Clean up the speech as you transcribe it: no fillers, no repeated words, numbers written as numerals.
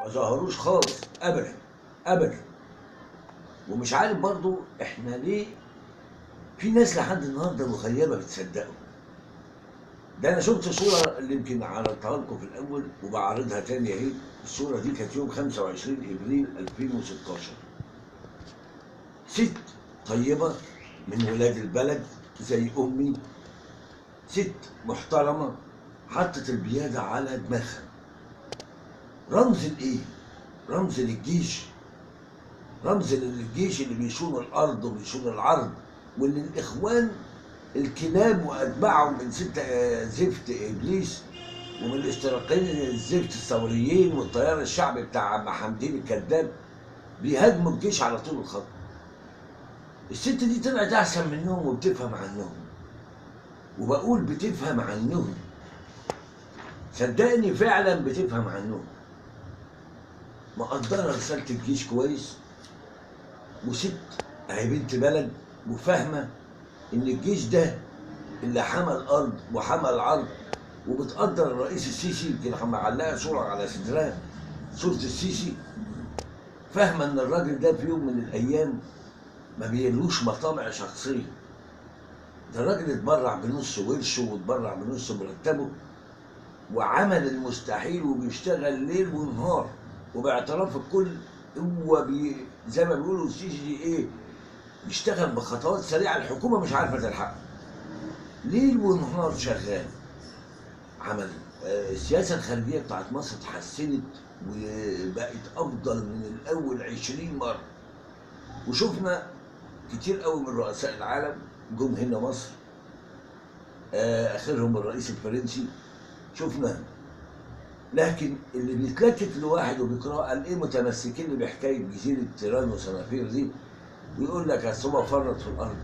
ما ظهروش خالص ابدا ابدا. ومش عارف برضو احنا ليه في ناس لحد النهارده مخيبه بتصدقه. ده انا شفت صوره اللي يمكن عرضتها لكم في الاول وبعرضها تاني اهي. الصوره دي كانت يوم 25 ابريل 2016. ست طيبه من ولاد البلد زي امي، ست محترمه حطت البياده على دماغها. رمز الايه؟ رمز للجيش، رمز للجيش اللي بيشون الارض وبيشون العرض، واللي الاخوان الكلاب واتباعهم من ستة زفت ابليس ومن الاشتراكيين الزفت الثوريين والتيار الشعبي بتاع عم حمدين الكذاب بيهاجموا الجيش على طول الخط. الست دي طلعت احسن منهم وبتفهم عنهم، وبقول بتفهم عنهم، صدقني فعلا بتفهم عنهم. مقدره رساله الجيش كويس، وست اهي بنت بلد وفاهمه ان الجيش ده اللي حمى الارض وحمى العرض. وبتقدر الرئيس السيسي، يمكن معلقه صوره على صدرها صوره السيسي، فاهمه ان الراجل ده في يوم من الايام ما بيلوش مطامع شخصيه. ده الراجل اتبرع بنص ورشه واتبرع بنص مرتبه وعمل المستحيل وبيشتغل ليل ونهار، وباعتراف الكل هو زي ما بيقولوا السيسي ايه، بيشتغل بخطوات سريعه الحكومه مش عارفه تلحقه. ليل ونهار شغال. عمل السياسه الخارجيه بتاعت مصر اتحسنت وبقت افضل من الاول 20 مره. وشفنا كتير قوي من رؤساء العالم جم هنا مصر، اخرهم الرئيس الفرنسي شفنا. لكن اللي بيتلكك لواحد وبيقرا قال ايه متمسكين بحكايه جزيره تيران وصنافير دي، ويقول لك اصل هو فرط في الارض.